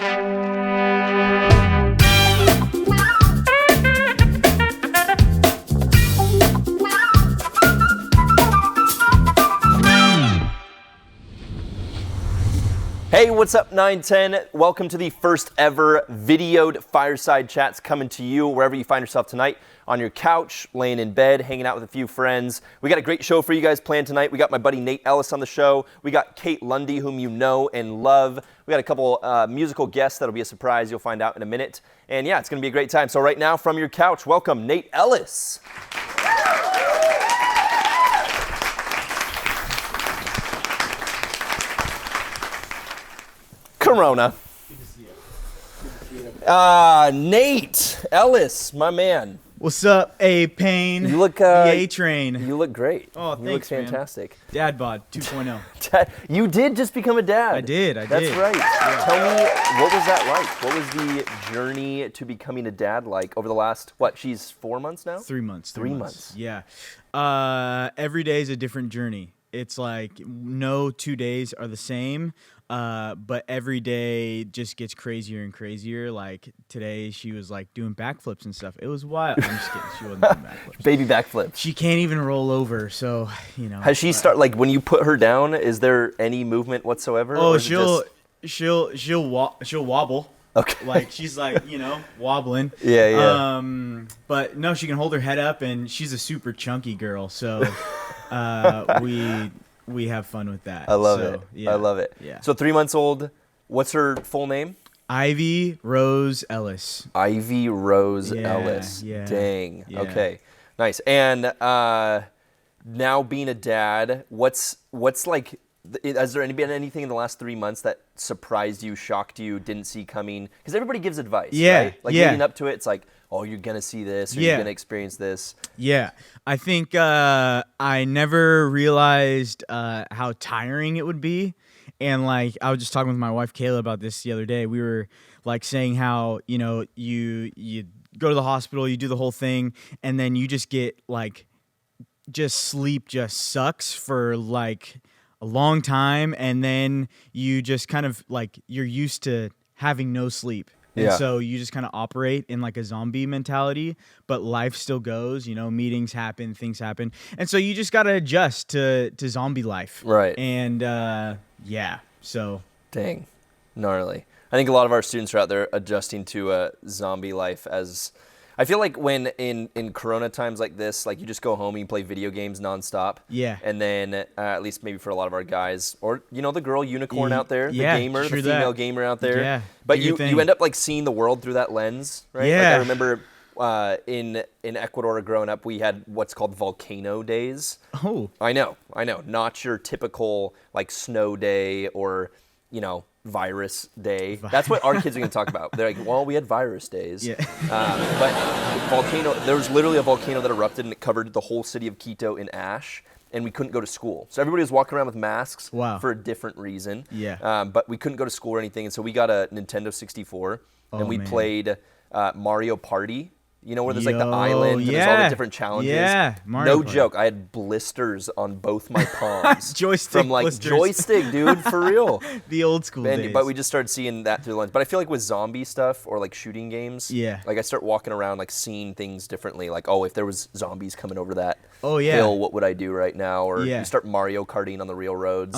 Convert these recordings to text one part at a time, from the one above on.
Hey, what's up, 910? Welcome to the first ever videoed Fireside Chats coming to you wherever you find yourself tonight, on your couch, laying in bed, hanging out with a few friends. We got a great show for you guys planned tonight. We got my buddy Nate Ellis on the show. We got Kate Lundy, whom you know and love. We got a couple musical guests that'll be a surprise. You'll find out in a minute. And yeah, it's going to be a great time. So right now, from your couch, welcome Nate Ellis. Corona. Nate Ellis, my man. What's up, A-Pain? You look the A-Train. You look great. Oh, you thanks, look fantastic. Man. Dad bod 2.0. You did just become a dad. I did. That's right. Yeah. Tell me, what was that like? What was the journey to becoming a dad like over the last, she's 4 months now? 3 months. 3 months. Yeah. Every day is a different journey. It's like no 2 days are the same. But every day just gets crazier and crazier. Like today, she was like doing backflips and stuff. It was wild. I'm just kidding. She wasn't doing backflips. Baby backflips. She can't even roll over. So Has she when you put her down? Is there any movement whatsoever? Oh, she'll wobble. Okay. Like she's like wobbling. Yeah. But no, she can hold her head up, and she's a super chunky girl. So we have fun with that. I love it. Yeah. I love it. Yeah. So 3 months old. What's her full name? Ivy Rose Ellis. Ivy Rose Ellis. Yeah. Dang. Yeah. Okay. Nice. And now being a dad, what's like? Has there been anything in the last 3 months that surprised you, shocked you, didn't see coming? Because everybody gives advice. Yeah. Right? Like leading up to it, it's like, oh, you're gonna see this, or you're gonna experience this. Yeah, I think I never realized how tiring it would be, and like I was just talking with my wife Kayla about this the other day. We were like saying how you go to the hospital, you do the whole thing, and then you just get like sleep just sucks for like a long time, and then you just kind of like you're used to having no sleep. And so you just kind of operate in like a zombie mentality, but life still goes, meetings happen, things happen. And so you just got to adjust to zombie life. Right. And so. Dang, gnarly. I think a lot of our students are out there adjusting to zombie life as... I feel like when in Corona times like this, like you just go home and you play video games nonstop. Yeah. And then at least maybe for a lot of our guys, or the girl unicorn out there, the gamer, the female gamer out there. Yeah. But you end up like seeing the world through that lens, right? Yeah. Like I remember in Ecuador growing up, we had what's called volcano days. Oh. I know. Not your typical like snow day or virus day. That's what our kids are going to talk about. They're like, well, we had virus days. Yeah. But there was literally a volcano that erupted and it covered the whole city of Quito in ash, and we couldn't go to school. So everybody was walking around with masks for a different reason. Yeah. But we couldn't go to school or anything, and so we got a Nintendo 64, and we played Mario Party. Where there's like the island and there's all the different challenges. Yeah, Mario No Party. joke. I had blisters on both my palms. Joystick from like blisters. joystick, dude, for real. The old school days. But we just started seeing that through the lens. But I feel like with zombie stuff or like shooting games, like I start walking around like seeing things differently. Like, oh, if there was zombies coming over that hill, what would I do right now? Or you start Mario Karting on the real roads.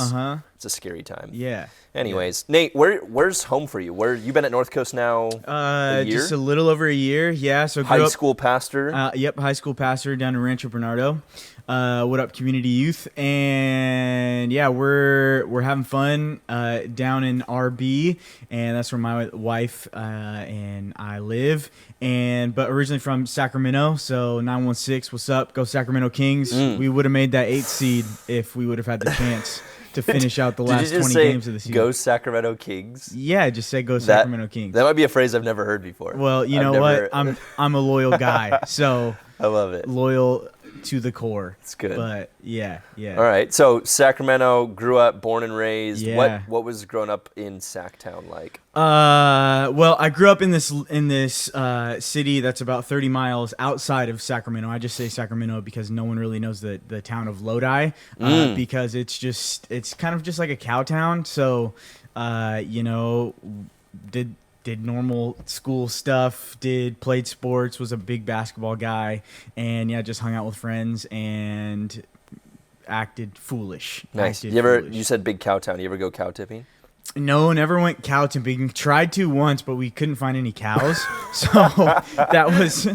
It's a scary time. Yeah. Anyways, Nate, where's home for you? Where you been at North Coast now? A year? Just a little over a year. Yeah. So high school pastor. Yep, high school pastor down in Rancho Bernardo. What up, community youth? And yeah, we're having fun down in RB, and that's where my wife and I live. But originally from Sacramento, so 916. What's up? Go Sacramento Kings. We would have made that 8th seed if we would have had the chance to finish out the last 20 games of the season. Go Sacramento Kings? Yeah, just say go Sacramento Kings. That might be a phrase I've never heard before. Well, you know what? I'm a loyal guy, so I love it. Loyal to the core. It's good. But yeah. All right. So Sacramento, grew up, born and raised. Yeah. What was growing up in Sacktown like? Well, I grew up in this city that's about 30 miles outside of Sacramento. I just say Sacramento because no one really knows the town of Lodi, because it's kind of just like a cow town. So, did normal school stuff, played sports, was a big basketball guy, and yeah, just hung out with friends and acted foolish. Nice. Foolish. You said big cow town. You ever go cow tipping? No, never went cow tipping. Tried to once, but we couldn't find any cows. So that was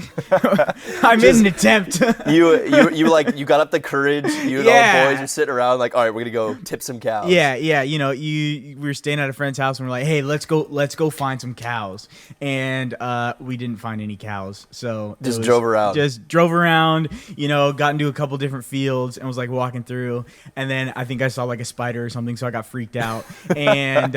I made an attempt. you got up the courage. You and all the boys are sitting around like, all right, we're gonna go tip some cows. Yeah. We were staying at a friend's house and we're like, hey, let's go find some cows. And we didn't find any cows. So drove around. Just drove around, got into a couple different fields and was like walking through. And then I think I saw like a spider or something, so I got freaked out. And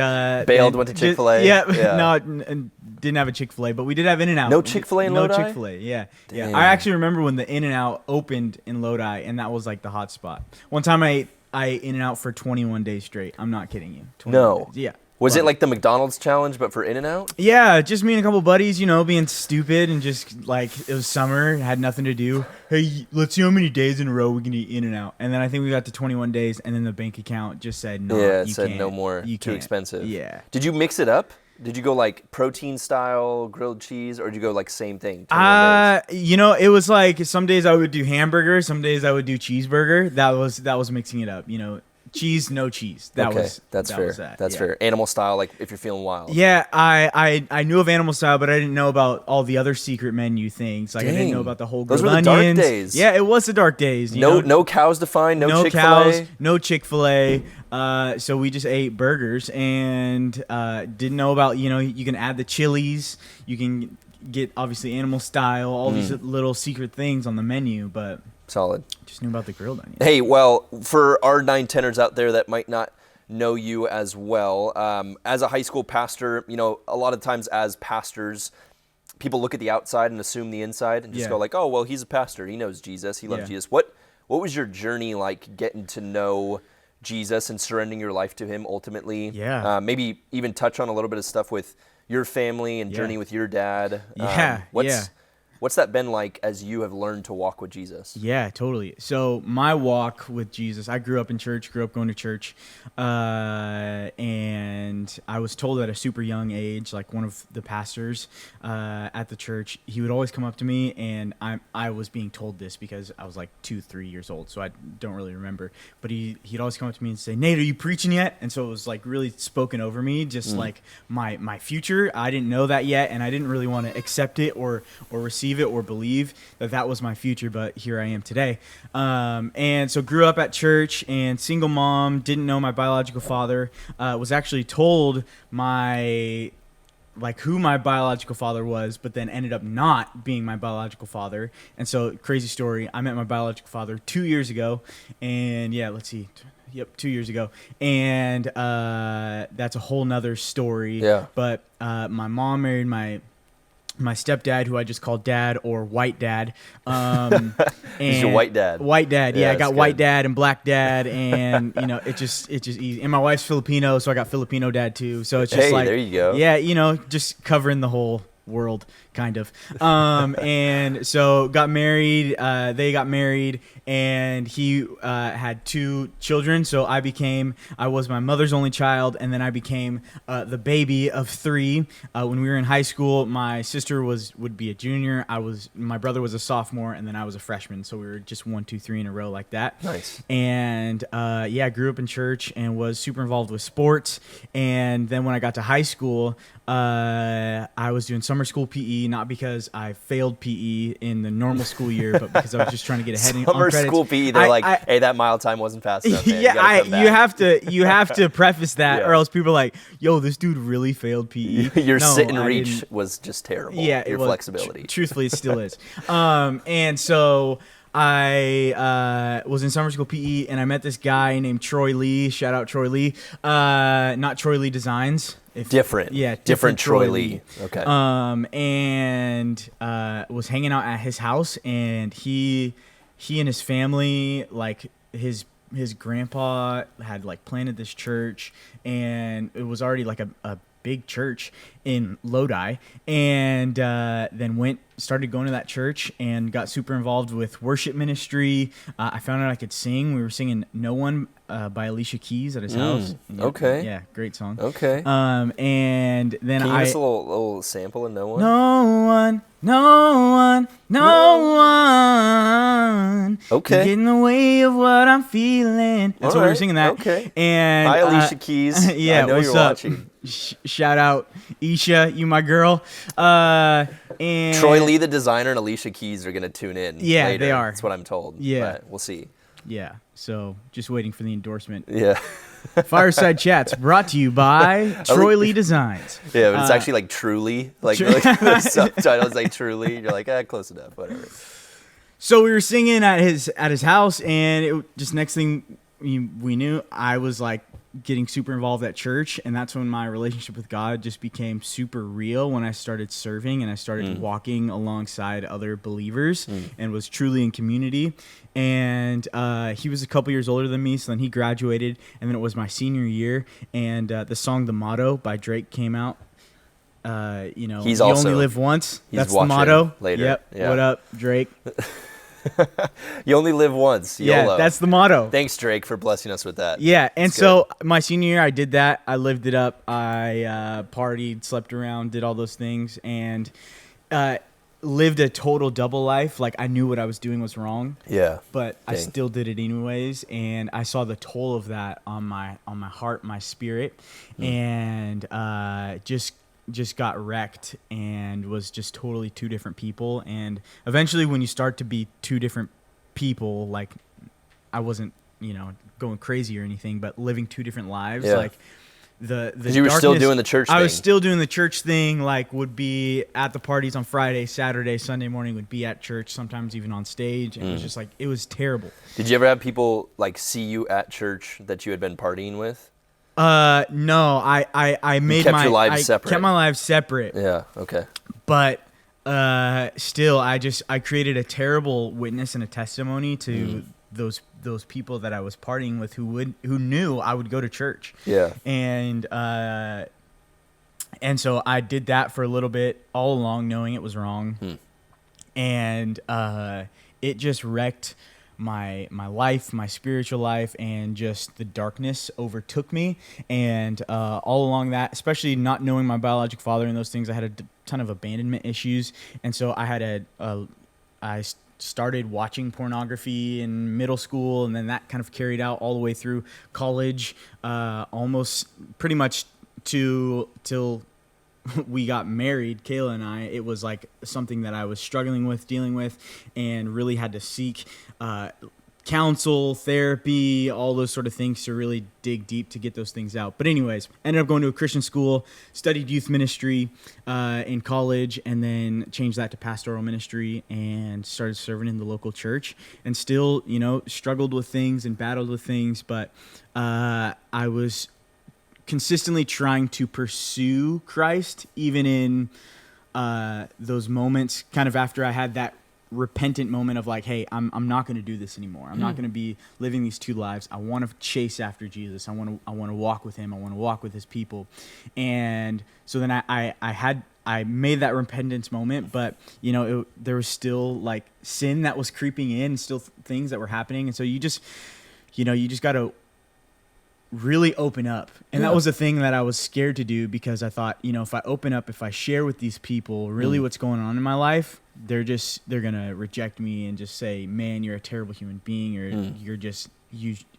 bailed, went to Chick-fil-A. No, didn't have a Chick-fil-A, but we did have In-N-Out. No Chick-fil-A in Lodi? No Chick-fil-A, yeah. I actually remember when the In-N-Out opened in Lodi, and that was like the hot spot. One time I ate In-N-Out for 21 days straight. I'm not kidding you. 21 days. Yeah. Was it like the McDonald's challenge, but for In-N-Out? Yeah, just me and a couple buddies, being stupid and just like it was summer, had nothing to do. Hey, let's see how many days in a row we can eat In-N-Out. And then I think we got to 21 days, and then the bank account just said no. Yeah, it said no more. Too expensive. Yeah. Did you mix it up? Did you go like protein style grilled cheese, or did you go like same thing? It was like some days I would do hamburger, some days I would do cheeseburger. That was mixing it up. Cheese, no cheese. That's fair. That's fair. Animal style, like if you're feeling wild. Yeah, I knew of animal style, but I didn't know about all the other secret menu things. Like I didn't know about the whole grilled onions. Those were the dark days. Yeah, it was the dark days. No cows to find. No Chick-fil-A. Cows. No Chick-fil-A. So we just ate burgers and didn't know about you can add the chilies. You can get obviously animal style. All these little secret things on the menu, but. Solid. Just knew about the grilled onions. Hey, well, for our 9-10ers out there that might not know you as well, as a high school pastor, a lot of times as pastors, people look at the outside and assume the inside and just go like, oh, well, he's a pastor. He knows Jesus. He loves Jesus. What was your journey like getting to know Jesus and surrendering your life to him ultimately? Yeah. Maybe even touch on a little bit of stuff with your family and journey with your dad. What's that been like as you have learned to walk with Jesus? Yeah, totally. So my walk with Jesus, I grew up in church, grew up going to church, and I was told at a super young age, like one of the pastors at the church, he would always come up to me, and I was being told this because I was like 2-3 years old, so I don't really remember. But he'd always come up to me and say, "Nate, are you preaching yet?" And so it was like really spoken over me, just like my future. I didn't know that yet, and I didn't really want to accept it or receive it or believe that was my future, but here I am today. And so grew up at church and single mom, didn't know my biological father, was actually told who my biological father was, but then ended up not being my biological father. And so crazy story, I met my biological father 2 years ago, and 2 years ago. And that's a whole nother story. Yeah. But my mom married my stepdad, who I just called Dad or White Dad. He's your white dad. White Dad, yeah. I got good. White Dad and Black Dad, and it's just easy. And my wife's Filipino, so I got Filipino Dad too. So it's just there you go. Yeah, just covering the whole world, kind of. And so got married. They got married, and he had 2 children. So I was my mother's only child, and then I became the baby of 3. When we were in high school, my sister would be a junior. My brother was a sophomore, and then I was a freshman. So we were just 1, 2, 3 in a row like that. Nice. And I grew up in church and was super involved with sports. And then when I got to high school, I was doing summer school PE, not because I failed PE in the normal school year, but because I was just trying to get ahead on credits. Summer school PE, they're hey, that mile time wasn't fast enough. Man. You have to preface that, or else people are like, yo, this dude really failed PE. Your sit and reach was just terrible. Yeah, your flexibility. Truthfully, it still is. And so I was in summer school PE, and I met this guy named Troy Lee. Shout out Troy Lee. Not Troy Lee Designs. Different Troy Lee. Okay. And was hanging out at his house, and he and his family, like his grandpa had like planted this church, and it was already like a big church in Lodi, and then went started going to that church and got super involved with worship ministry. I found out I could sing. We were singing "No One" by Alicia Keys at his house. Okay. Yeah, great song. Okay. And then Can you give us a little sample of "No One"? No one, no one, no one. Okay. Can get in the way of what I'm feeling. That's what we were singing that. Okay. And Hi, Alicia Keys. yeah, I know what's you're up? watching. Shout out, Isha, you my girl. And Troy Lee, the designer, and Alicia Keys are going to tune in. Yeah, later. they are. That's what I'm told. Yeah. But we'll see. Yeah, so just waiting for the endorsement. Yeah. Fireside Chats brought to you by Troy Lee Designs. Yeah, but it's actually like Truly. Like the subtitle is like Truly. You're like, close enough, whatever. So we were singing at his house, and it just next thing we knew, I was like getting super involved at church, and that's when my relationship with God just became super real, when I started serving and I started walking alongside other believers and was truly in community. And he was a couple years older than me, so then he graduated, and then it was my senior year, and the song "The Motto" by Drake came out. He's you also, only live once. He's That's the motto. Later. Yep. Yeah. What up, Drake? You only live once. Yeah, YOLO. that's the motto. Thanks, Drake, for blessing us with that. Yeah, and That's so good. my senior year, I did that. I lived it up. I partied, slept around, did all those things, and lived a total double life. Like, I knew what I was doing was wrong. Yeah. But I Dang. still did it anyways, and I saw the toll of that on my heart, my spirit, and just got wrecked and was just totally two different people. And eventually, when you start to be two different people, like, I wasn't going crazy or anything, but living two different lives. Yeah. Like the You were still doing the church thing. I was still doing the church thing, like would be at the parties on Friday, Saturday, Sunday morning, would be at church, sometimes even on stage. And it was just like, it was terrible. Did you ever have people like see you at church that you had been partying with? No, I made kept your lives separate. kept my lives separate. Yeah. Okay. But still, I created a terrible witness and a testimony to those people that I was partying with who knew I would go to church. Yeah. And so I did that for a little bit, all along knowing it was wrong. And it just wrecked my life, my spiritual life, and just the darkness overtook me. And all along that, especially not knowing my biological father and those things, I had a ton of abandonment issues. And so I had I started watching pornography in middle school, and then that kind of carried out all the way through college, almost pretty much till we got married, Kayla and I. It was like something that I was struggling with, dealing with, and really had to seek counsel, therapy, all those sort of things to really dig deep to get those things out. But anyways, ended up going to a Christian school, studied youth ministry in college, and then changed that to pastoral ministry and started serving in the local church, and still, struggled with things and battled with things. But I was consistently trying to pursue Christ, even in those moments, kind of after I had that repentant moment of like, hey, I'm not going to do this anymore. I'm not going to be living these two lives. I want to chase after Jesus. I want to walk with him. I want to walk with his people. And so then I made that repentance moment, but there was still like sin that was creeping in, still things that were happening. And so you just got to really open up. And that was a thing that I was scared to do, because I thought, if I open up, if I share with these people really what's going on in my life, they're going to reject me and just say, man, you're a terrible human being, or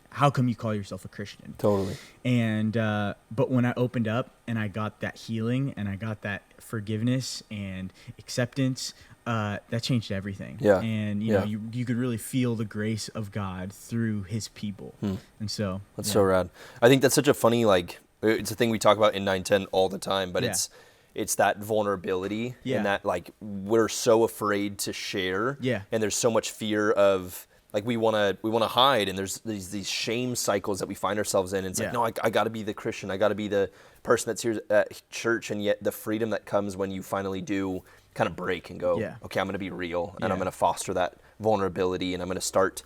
how come you call yourself a Christian? Totally. And, but when I opened up and I got that healing and I got that forgiveness and acceptance, that changed everything. Yeah. And, you could really feel the grace of God through his people. And so. That's so rad. I think that's such a funny, it's a thing we talk about in 910 all the time, but it's that vulnerability and that, we're so afraid to share. Yeah. And there's so much fear of, we want to hide, and there's these shame cycles that we find ourselves in. And it's no, I got to be the Christian. I got to be the person that's here at church. And yet the freedom that comes when you finally do kind of break and go, okay, I'm going to be real, and I'm going to foster that vulnerability, and I'm going to start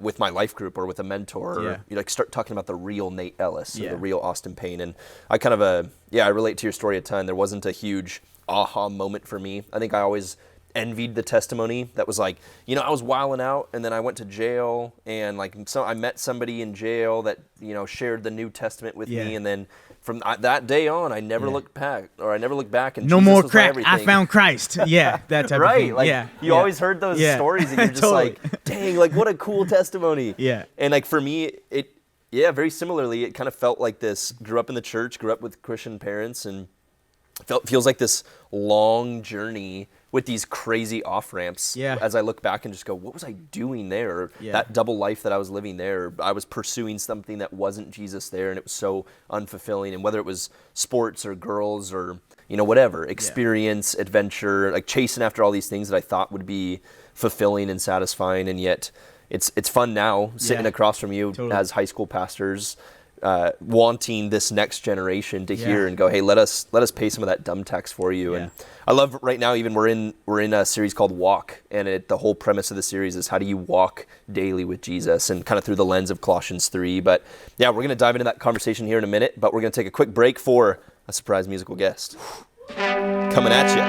with my life group or with a mentor, or start talking about the real Nate Ellis, or the real Austin Payne. And I kind of I relate to your story a ton. There wasn't a huge aha moment for me. I think I always envied the testimony that was like, you know, I was wilding out and then I went to jail and like so I met somebody in jail that, you know, shared the New Testament with me, and then from that day on I never looked back and no Jesus more was crack. everything. I found Christ. Yeah, that type of thing. Like you always heard those stories and you're just totally. like, dang, like what a cool testimony. Yeah. And like for me, very similarly, it kind of felt like this. Grew up in the church, grew up with Christian parents, and feels like this long journey with these crazy off ramps. Yeah. As I look back and just go, what was I doing there? That double life that I was living there. I was pursuing something that wasn't Jesus there, and it was so unfulfilling. And whether it was sports or girls or, you know, whatever, experience, adventure, like chasing after all these things that I thought would be fulfilling and satisfying, and yet it's fun now sitting across from you as high school pastors, wanting this next generation to hear and go, hey, let us pay some of that dumb tax for you. And I love right now, even we're in a series called Walk, and the whole premise of the series is how do you walk daily with Jesus, and kind of through the lens of Colossians 3. But yeah, we're going to dive into that conversation here in a minute, but we're going to take a quick break for a surprise musical guest coming at you.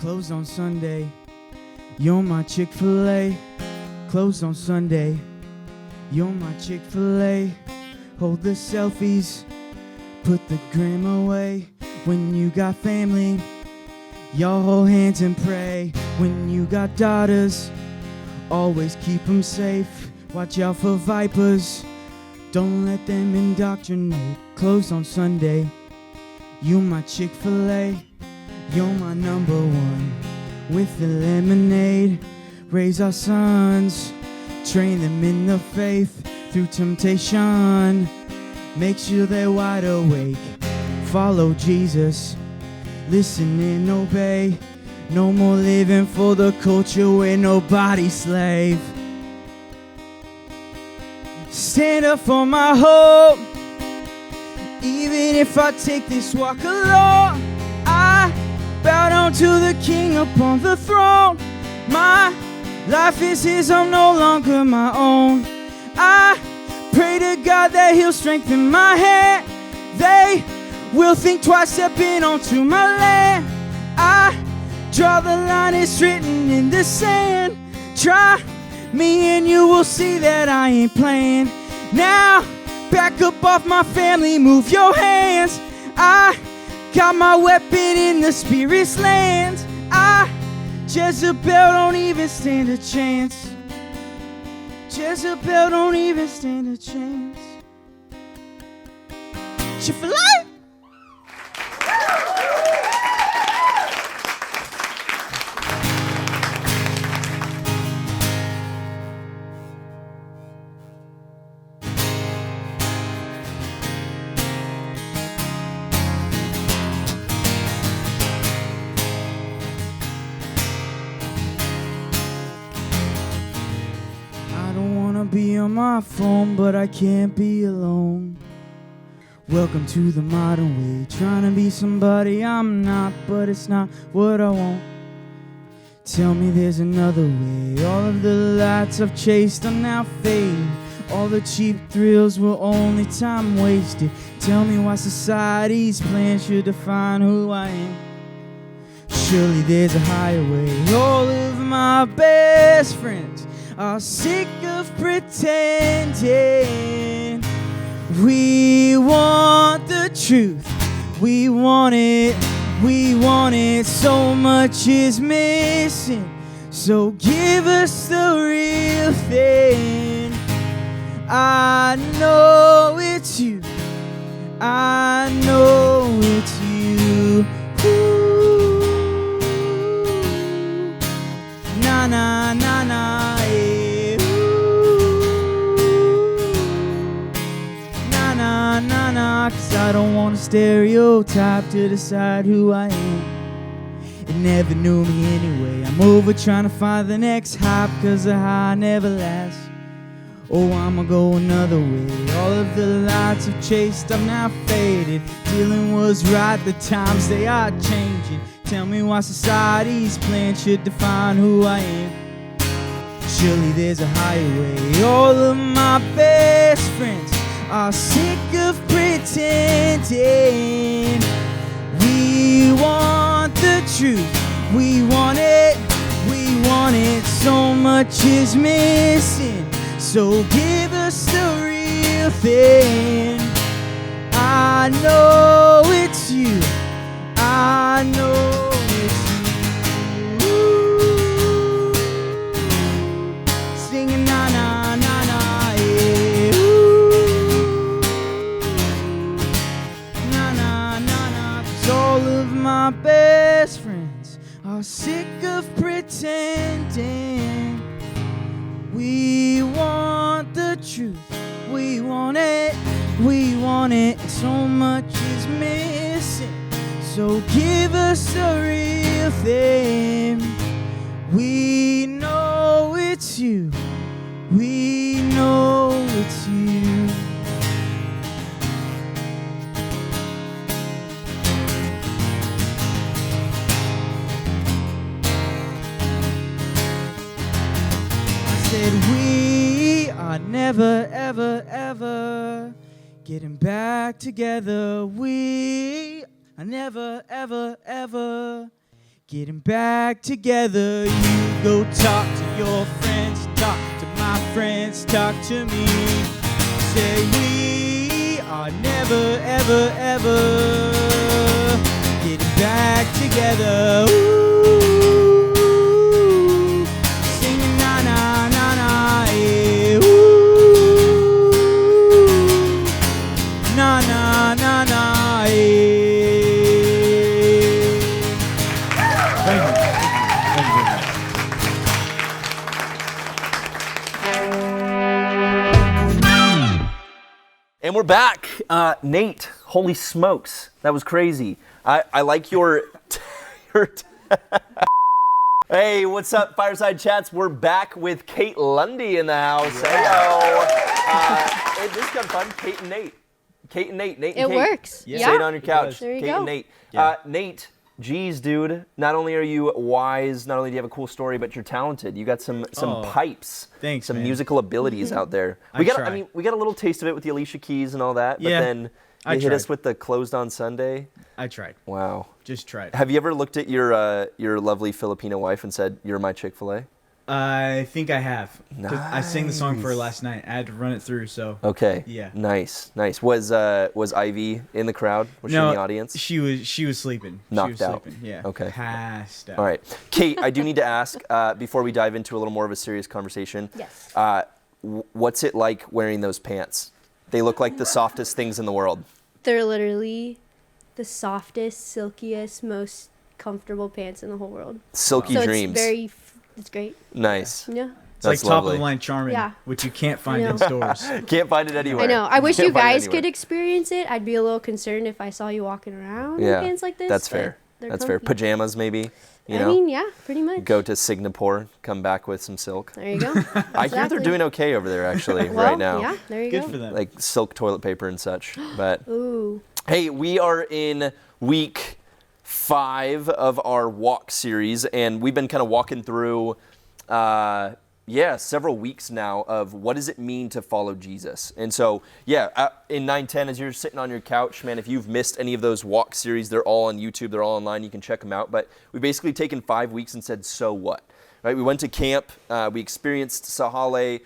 Closed on Sunday, you're my Chick-fil-A. Closed on Sunday, you're my Chick-fil-A. Hold the selfies, put the gram away. When you got family, y'all hold hands and pray. When you got daughters, always keep them safe. Watch out for vipers, don't let them indoctrinate. Closed on Sunday, you my Chick-fil-A. You're my number one with the lemonade. Raise our sons, train them in the faith through temptation. Make sure they're wide awake. Follow Jesus, listen and obey. No more living for the culture where nobody's slave. Stand up for my hope. Even if I take this walk alone, I bow down to the King upon the throne. My life is His, I'm no longer my own. I pray to God that He'll strengthen my hand. They will think twice stepping onto my land. I draw the line, it's written in the sand. Try me and you will see that I ain't playing. Now, back up off my family, move your hands. I got my weapon in the spirit's land. Jezebel don't even stand a chance. Jezebel don't even stand a chance. Chick-fil-A! Be on my phone, but I can't be alone. Welcome to the modern way. Trying to be somebody I'm not, but it's not what I want. Tell me there's another way. All of the lights I've chased are now fading. All the cheap thrills were only time wasted. Tell me why society's plan should define who I am. Surely there's a higher way. All of my best friends are sick of pretending. We want the truth, we want it, so much is missing. So give us the real thing. I know it's you, I know it's you. Ooh. Na na na na. Cause I don't want a stereotype to decide who I am. It never knew me anyway. I'm over trying to find the next hype, cause the high never lasts. Oh, I'ma go another way. All of the lights I've chased, I'm now faded. Dealing was right, the times they are changing. Tell me why society's plan should define who I am. Surely there's a higher way. All of my best friends are sick of pretending. We want the truth, we want it, so much is missing. So give us the real thing. I know it's you, I know it's you. Ooh. Singing na na na na, yeah. Ooh. Na na na na. 'Cause all of my best friends are sick of pretending. We want the truth, we want it, and so much is missing. So give us the real thing. We know it's you, we know it's you. We are never, ever, ever getting back together. We are never, ever, ever getting back together. You go talk to your friends, talk to my friends, talk to me. Say we are never, ever, ever getting back together. Ooh. Na na na na, Thank you. And we're back. Nate, holy smokes, that was crazy. I like your Hey, what's up, Fireside Chats? We're back with Kate Lundy in the house. Hello. This is kind of fun. Kate and Nate. Nate and Kate. It works. Yeah. Sit on your couch. There you Kate go. and Nate. Yeah. Nate, geez, dude. Not only are you wise, not only do you have a cool story, but you're talented. You got some pipes. Thanks, some man. musical abilities out there. I try. mean, we got a little taste of it with the Alicia Keys and all that, but Yeah, then you hit us with the Closed on Sunday. I tried. Wow. Just tried. Have you ever looked at your lovely Filipino wife and said, "You're my Chick-fil-A"? I think I have. 'Cause I sang the song for her last night. I had to run it through, so. Okay. Yeah. Nice. Was Ivy in the crowd? Was she in the audience? She was sleeping. Knocked she was out. Sleeping. Yeah. Okay. Passed out. All right. Kate, I do need to ask, before we dive into a little more of a serious conversation. Yes. What's it like wearing those pants? They look like the softest things in the world. They're literally the softest, silkiest, most comfortable pants in the whole world. Silky So dreams. it's great. Nice. Yeah. It's like That's top of lovely. the line Charmin, Yeah. which you can't find I in know. stores. Can't find it anywhere. I know. I wish Can't you find it guys anywhere. could experience it. I'd be a little concerned if I saw you walking around Yeah, in pants like this. that's but fair. they're That's fair. comfy. Pajamas, maybe. You I know, mean, yeah, pretty much. go to Singapore, come back with some silk. There you go. I hear they're Exactly. doing okay over there, actually, Well, right now. Yeah, there you Good go. for them. Like silk toilet paper and such. But Ooh. hey, we are in week 5 of our walk series, and we've been kind of walking through, several weeks now of what does it mean to follow Jesus. And so, in 9-10, as you're sitting on your couch, man, if you've missed any of those walk series, they're all on YouTube, they're all online, you can check them out. But we basically taken 5 weeks and said, so what? Right? We went to camp, we experienced Sahale.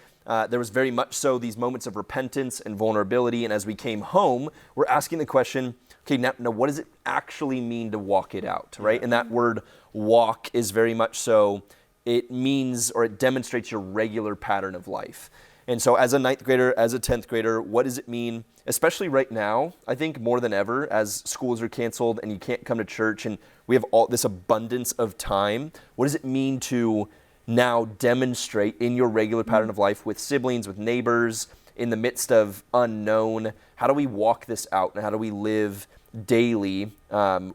There was very much so these moments of repentance and vulnerability. And as we came home, we're asking the question, okay, now what does it actually mean to walk it out, right? And that word walk is very much so, it means or it demonstrates your regular pattern of life. And so as a 9th grader, as a 10th grader, what does it mean, especially right now, I think more than ever, as schools are canceled and you can't come to church and we have all this abundance of time, what does it mean to now demonstrate in your regular pattern of life with siblings, with neighbors, in the midst of unknown? How do we walk this out and how do we live daily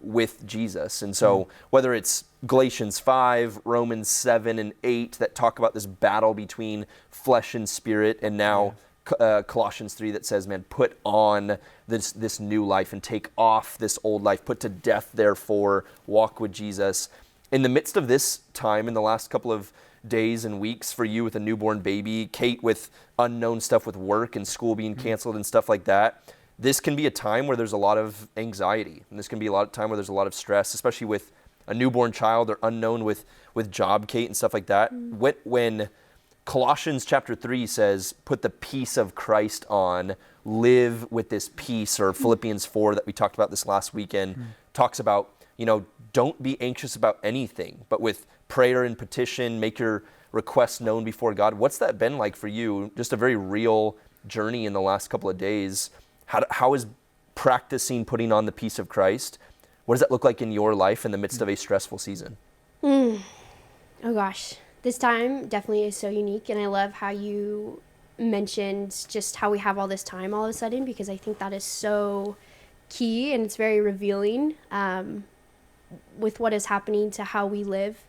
with Jesus? And so whether it's Galatians 5, Romans 7 and 8 that talk about this battle between flesh and spirit, and now Colossians 3 that says, man, put on this new life and take off this old life, put to death, therefore, walk with Jesus. In the midst of this time, in the last couple of days and weeks for you with a newborn baby, Kate with unknown stuff with work and school being canceled and stuff like that. This can be a time where there's a lot of anxiety, and this can be a lot of time where there's a lot of stress, especially with a newborn child or unknown with job, Kate, and stuff like that. When Colossians chapter 3 says, put the peace of Christ on, live with this peace, or Philippians 4 that we talked about this last weekend, talks about, don't be anxious about anything, but with prayer and petition, make your requests known before God. What's that been like for you? Just a very real journey in the last couple of days. How is practicing putting on the peace of Christ? What does that look like in your life in the midst of a stressful season? Oh gosh, this time definitely is so unique, and I love how you mentioned just how we have all this time all of a sudden, because I think that is so key, and it's very revealing with what is happening to how we live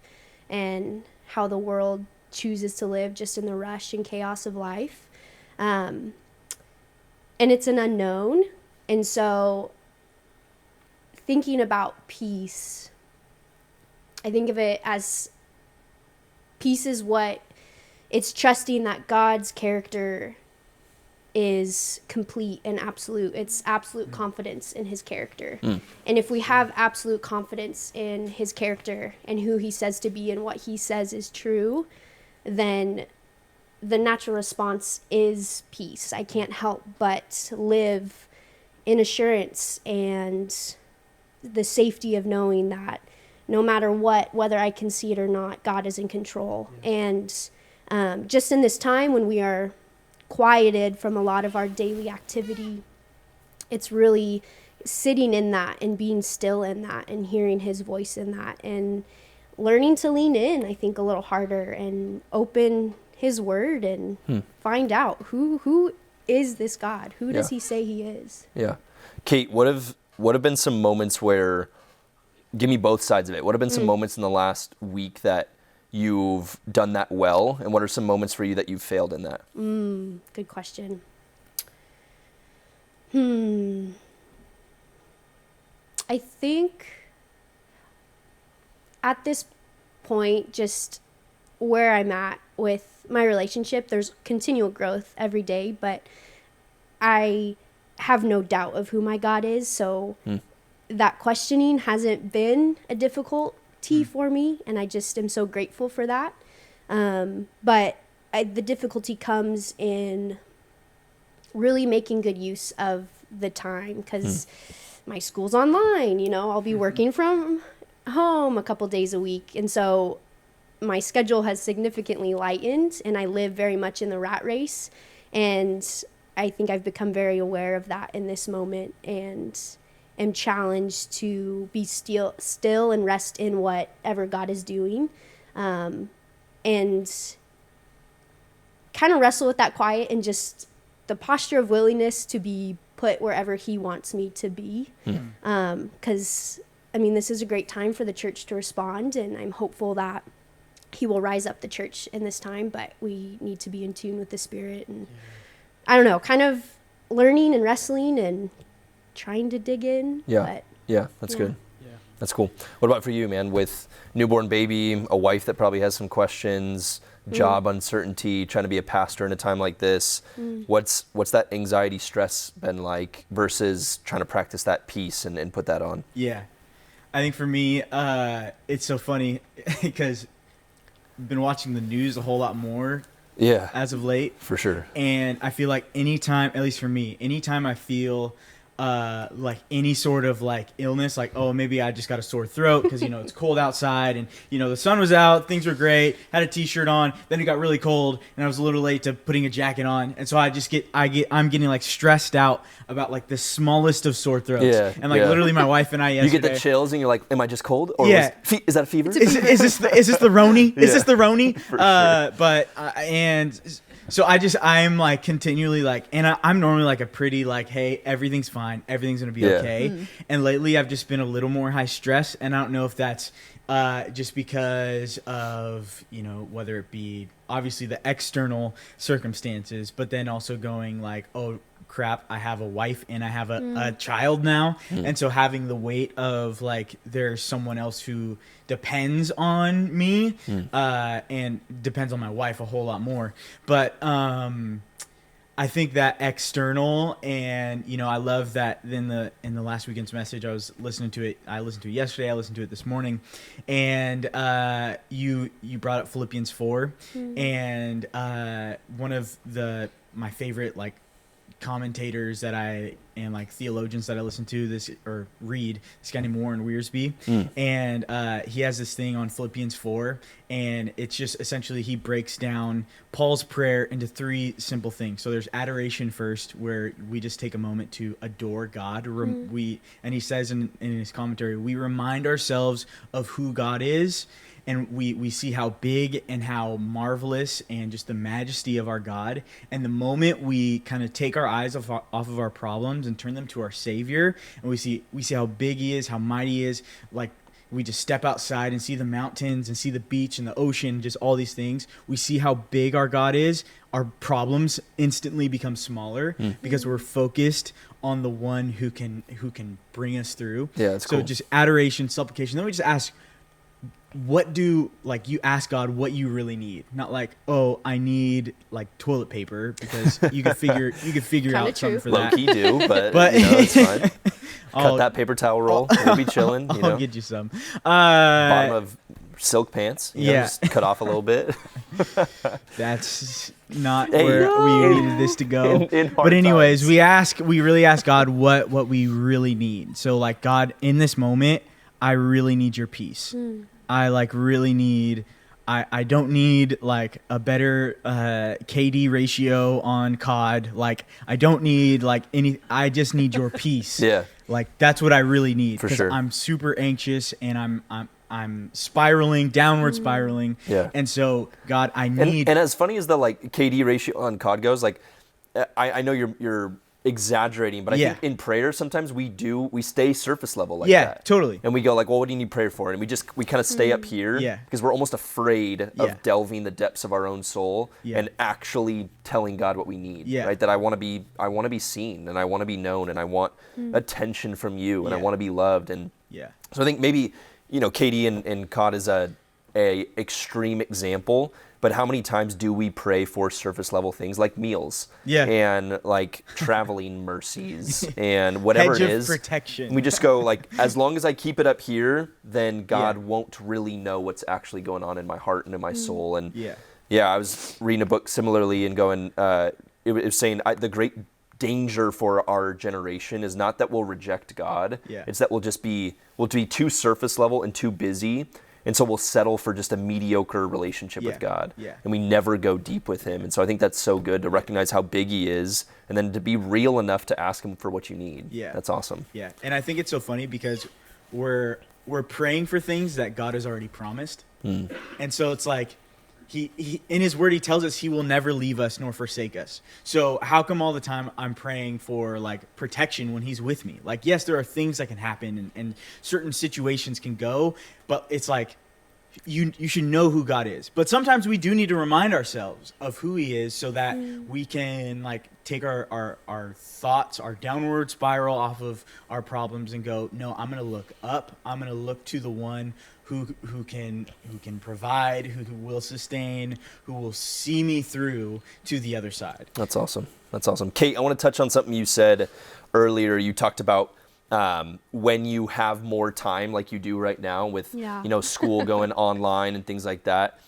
and how the world chooses to live just in the rush and chaos of life. And it's an unknown, and so thinking about peace, I think of it as peace is what it's trusting that God's character is complete and absolute. It's absolute confidence in his character. And if we have absolute confidence in his character and who he says to be and what he says is true, then the natural response is peace. I can't help but live in assurance and the safety of knowing that no matter what, whether I can see it or not, God is in control. And just in this time when we are quieted from a lot of our daily activity, it's really sitting in that and being still in that and hearing his voice in that and learning to lean in, I think, a little harder and open his word and find out who is this God? Who does he say he is? Yeah. Kate, what have been some moments where, give me both sides of it. What have been some moments in the last week that you've done that well, and what are some moments for you that you've failed in that? Good question. I think at this point, just where I'm at with my relationship, there's continual growth every day, but I have no doubt of who my God is, so that questioning hasn't been a difficulty for me, and I just am so grateful for that. But the difficulty comes in really making good use of the time, because my school's online, I'll be working from home a couple days a week, and so my schedule has significantly lightened, and I live very much in the rat race, and I think I've become very aware of that in this moment, and am challenged to be still and rest in whatever God is doing, and kind of wrestle with that quiet and just the posture of willingness to be put wherever he wants me to be. Because, this is a great time for the church to respond, and I'm hopeful that he will rise up the church in this time, but we need to be in tune with the Spirit, and I don't know, kind of learning and wrestling and trying to dig in. That's good. That's cool. What about for you, man? With newborn baby, a wife that probably has some questions, job uncertainty, trying to be a pastor in a time like this, what's that anxiety, stress been like versus trying to practice that peace and put that on? Yeah. I think for me, it's so funny because I've been watching the news a whole lot more as of late. For sure. And I feel like anytime, at least for me, anytime I feel like any sort of like illness, like, oh, maybe I just got a sore throat because, it's cold outside and, the sun was out, things were great, had a t-shirt on, then it got really cold and I was a little late to putting a jacket on. And so I'm getting like stressed out about like the smallest of sore throats. And like literally my wife and I yesterday. You get the chills and you're like, am I just cold? Or is that a fever? Is this the Roni? Is this the Roni? For sure. So I'm like continually like, and I'm normally like a pretty like, hey, everything's fine. Everything's going to be okay. And lately I've just been a little more high stress. And I don't know if that's just because of, whether it be obviously the external circumstances, but then also going like, oh, crap, I have a wife and I have a child now. And so having the weight of like there's someone else who depends on me and depends on my wife a whole lot more. But I think that external, and I love that in the last weekend's message, I was listening to it. I listened to it yesterday. I listened to it this morning, and you brought up Philippians 4, and one of my favorite like commentators that and like theologians that I listen to read, this guy named Warren Wiersbe, and he has this thing on Philippians 4, and it's just essentially he breaks down Paul's prayer into 3 simple things. So there's adoration first, where we just take a moment to adore God. And he says in his commentary, we remind ourselves of who God is. And we see how big and how marvelous and just the majesty of our God. And the moment we kind of take our eyes off of our problems and turn them to our Savior, and we see how big He is, how mighty He is, like we just step outside and see the mountains and see the beach and the ocean, just all these things. We see how big our God is. Our problems instantly become smaller because we're focused on the one who can bring us through. Yeah, that's cool. So just adoration, supplication. Then we just ask, you ask God what you really need, not like, oh, I need like toilet paper, because you could figure out something for that. Low-key do, but it's fine. Cut that paper towel roll. We'll be chilling. I'll get you some. Bottom of silk pants. Just cut off a little bit. That's not where we needed this to go. But anyways, we really ask God what we really need. So like, God, in this moment, I really need your peace. I like really need, I don't need like a better KD ratio on COD. Like I don't need like I just need your peace. Yeah. Like that's what I really need. For sure. I'm super anxious and I'm spiraling, downward spiraling. Yeah. And so God, I need. And as funny as the like KD ratio on COD goes, like I know you're exaggerating, but I think in prayer sometimes we stay surface level like that. Yeah, totally. And we go like, well, what do you need prayer for? And we kind of stay up here because we're almost afraid of delving the depths of our own soul and actually telling God what we need. Right? That I want to be seen, and I want to be known, and I want attention from you, and I want to be loved. And so I think maybe KD and COD is a extreme example. But how many times do we pray for surface level things like meals and like traveling mercies and whatever Hedge it is? of protection. We just go like, as long as I keep it up here, then God won't really know what's actually going on in my heart and in my soul. And I was reading a book similarly and going, it was saying the great danger for our generation is not that we'll reject God. It's that we'll be too surface level and too busy. And so we'll settle for just a mediocre relationship with God. And we never go deep with Him. And so I think that's so good to recognize how big He is, and then to be real enough to ask Him for what you need. That's awesome. And I think it's so funny because we're praying for things that God has already promised. And so it's like, He in His word, He tells us He will never leave us nor forsake us. So how come all the time I'm praying for like protection when He's with me? Like, yes, there are things that can happen and certain situations can go, but it's like you should know who God is. But sometimes we do need to remind ourselves of who He is so that we can like take our thoughts, our downward spiral off of our problems and go, no, I'm going to look up. I'm going to look to the one who can provide, who will sustain, who will see me through to the other side. That's awesome. Kate, I want to touch on something you said earlier. You talked about when you have more time like you do right now with school going online and things like that.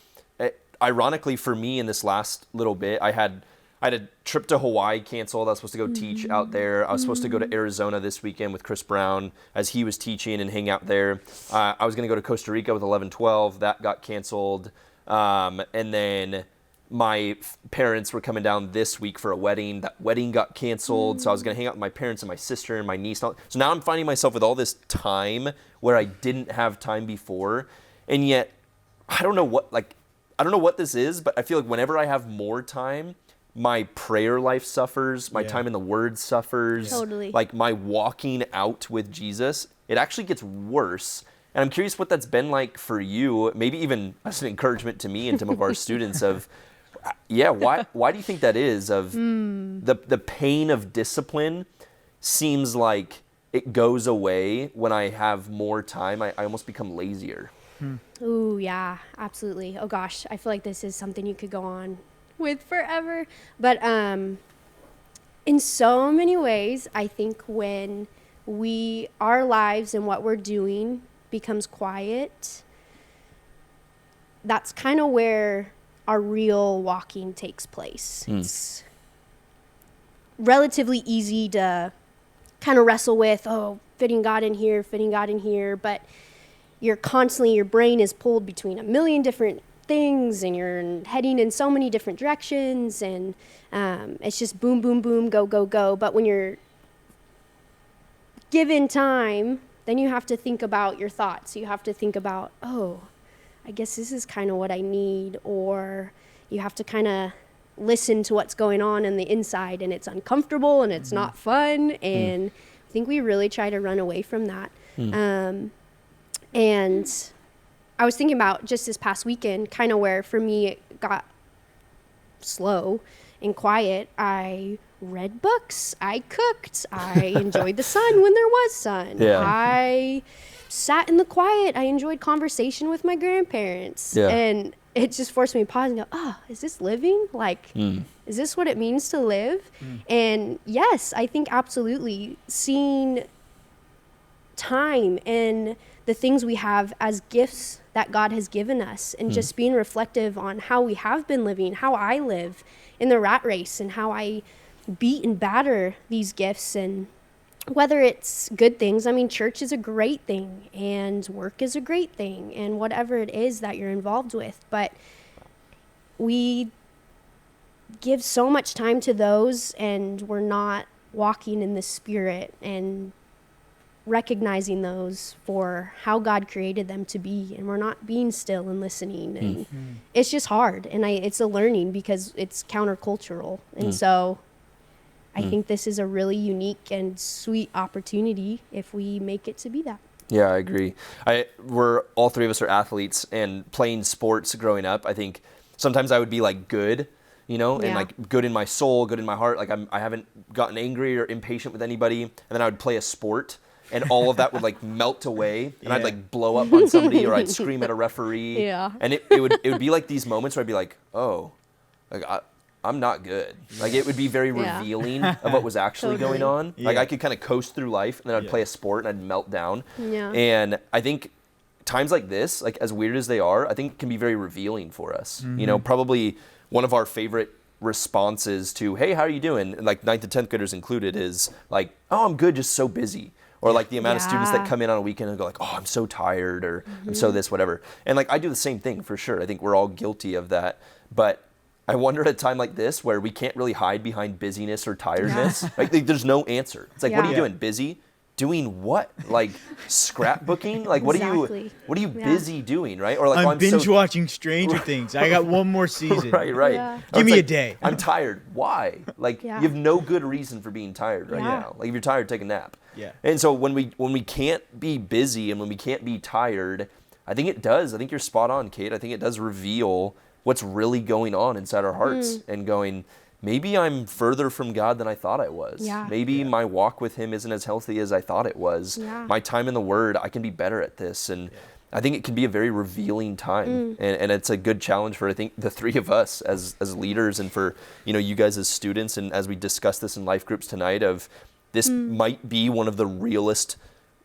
Ironically for me in this last little bit, I had a trip to Hawaii canceled. I was supposed to go teach out there. I was supposed to go to Arizona this weekend with Chris Brown as he was teaching and hang out there. I was going to go to Costa Rica with 11-12. That got canceled. And then my parents were coming down this week for a wedding. That wedding got canceled. So I was going to hang out with my parents and my sister and my niece. So now I'm finding myself with all this time where I didn't have time before. And yet I don't know what this is, but I feel like whenever I have more time, my prayer life suffers, my time in the Word suffers. Totally. Like my walking out with Jesus, it actually gets worse. And I'm curious what that's been like for you, maybe even as an encouragement to me and some of our students of Yeah, why do you think that is? Of the pain of discipline seems like it goes away when I have more time. I almost become lazier. Ooh, yeah, absolutely. Oh gosh, I feel like this is something you could go on with forever. But in so many ways, I think when our lives and what we're doing becomes quiet, that's kind of where our real walking takes place. It's relatively easy to kind of wrestle with, fitting God in here, but your brain is pulled between a million different things, and you're heading in so many different directions, and it's just boom, boom, boom, go, go, go. But when you're given time, then you have to think about your thoughts. You have to think about, I guess this is kind of what I need, or you have to kind of listen to what's going on the inside, and it's uncomfortable and it's not fun. And I think we really try to run away from that. And I was thinking about just this past weekend, kind of where for me it got slow and quiet. I read books, I cooked, I enjoyed the sun when there was sun. Yeah. I sat in the quiet, I enjoyed conversation with my grandparents. Yeah. And it just forced me to pause and go, is this living? Like, is this what it means to live? And yes, I think absolutely seeing time and the things we have as gifts that God has given us, and just being reflective on how we have been living, how I live in the rat race, and how I beat and batter these gifts. And whether it's good things, I mean, church is a great thing, and work is a great thing, and whatever it is that you're involved with. But we give so much time to those, and we're not walking in the Spirit and recognizing those for how God created them to be, and we're not being still and listening. And it's just hard, and it's a learning because it's countercultural. And so I think this is a really unique and sweet opportunity if we make it to be that. Yeah, I agree. We're all three of us are athletes, and playing sports growing up, I think sometimes I would be like good, and like good in my soul, good in my heart. Like I haven't gotten angry or impatient with anybody, and then I would play a sport, and all of that would like melt away, and I'd like blow up on somebody, or I'd scream at a referee. Yeah. And it would be like these moments where I'd be like, I'm not good. Like it would be very revealing of what was actually going on. Like I could kind of coast through life, and then I'd play a sport and I'd melt down. Yeah. And I think times like this, like as weird as they are, I think can be very revealing for us. Probably one of our favorite responses to, hey, how are you doing? And like 9th and 10th graders included is like, oh, I'm good, just so busy. Or like the amount of students that come in on a weekend and go like, oh, I'm so tired, or I'm so this, whatever. And like I do the same thing for sure. I think we're all guilty of that. But I wonder at a time like this where we can't really hide behind busyness or tiredness. Like there's no answer. It's like, what are you doing? Busy? Doing what? Like scrapbooking? Like what are you busy doing, right? Or like I'm binge watching Stranger Things. I got one more season. Right. Yeah. Give me a day. I'm tired. Why? Like you have no good reason for being tired right now. Like if you're tired, take a nap. Yeah. And so when we can't be busy and when we can't be tired, I think you're spot on, Kate. I think it does reveal what's really going on inside our hearts, and going, maybe I'm further from God than I thought I was. Yeah. Maybe my walk with him isn't as healthy as I thought it was. Yeah. My time in the Word, I can be better at this. And I think it can be a very revealing time. And it's a good challenge for, I think, the three of us as leaders, and for, you guys as students, and as we discuss this in life groups tonight, of this might be one of the realest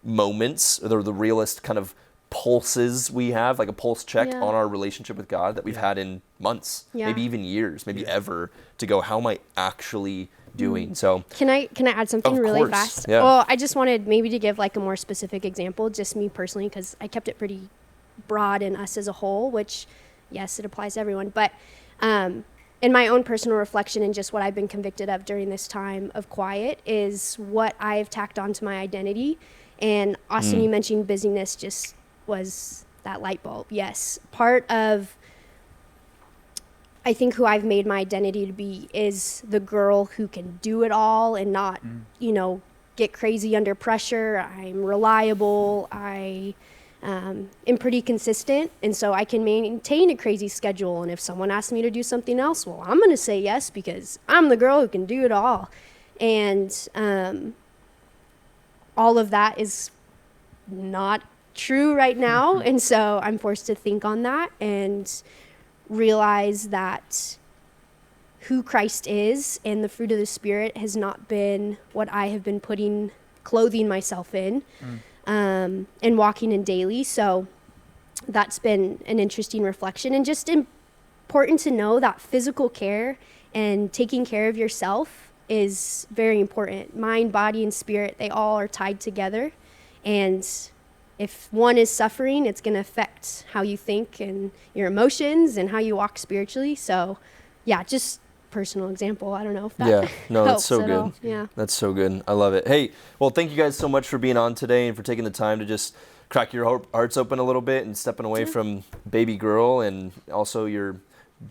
moments, or the realest kind of pulses we have, like a pulse check on our relationship with God that we've had in months, maybe even years, maybe ever, to go, how am I actually doing? So can I add something really fast? Yeah. Well, I just wanted maybe to give like a more specific example, just me personally, because I kept it pretty broad in us as a whole, which yes, it applies to everyone. But in my own personal reflection, and just what I've been convicted of during this time of quiet, is what I've tacked onto my identity. And Austin, you mentioned busyness just was that light bulb. Yes. Part of, I think, who I've made my identity to be is the girl who can do it all and not, get crazy under pressure. I'm reliable. I am pretty consistent, and so I can maintain a crazy schedule. And if someone asks me to do something else, well, I'm going to say yes because I'm the girl who can do it all. And all of that is not true right now. And so I'm forced to think on that and realize that who Christ is and the fruit of the Spirit has not been what I have been clothing myself in and walking in daily. So that's been an interesting reflection, and just important to know that physical care and taking care of yourself is very important. Mind, body, and spirit, they all are tied together. And if one is suffering, it's going to affect how you think and your emotions and how you walk spiritually. So yeah, just personal example. I don't know if that no, helps that's so at good. all. Yeah. That's so good. I love it. Hey, well, thank you guys so much for being on today and for taking the time to just crack your hearts open a little bit and stepping away from baby girl and also your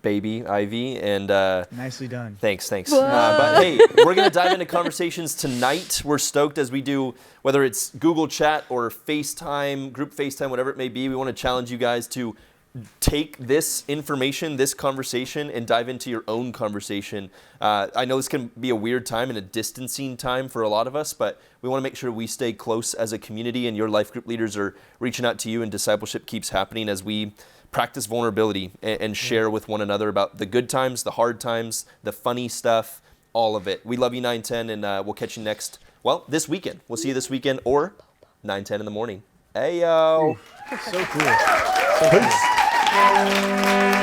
baby Ivy. And Nicely done. Thanks. But hey, we're gonna dive into conversations tonight. We're stoked as we do, whether it's Google Chat or FaceTime, group FaceTime, whatever it may be. We want to challenge you guys to take this information, this conversation, and dive into your own conversation. I know this can be a weird time and a distancing time for a lot of us, but we want to make sure we stay close as a community, and your life group leaders are reaching out to you, and discipleship keeps happening as we practice vulnerability and share with one another about the good times, the hard times, the funny stuff, all of it. We love you, 910, and we'll catch you this weekend. We'll see you this weekend or 910 in the morning. Hey, yo. So cool. So cool.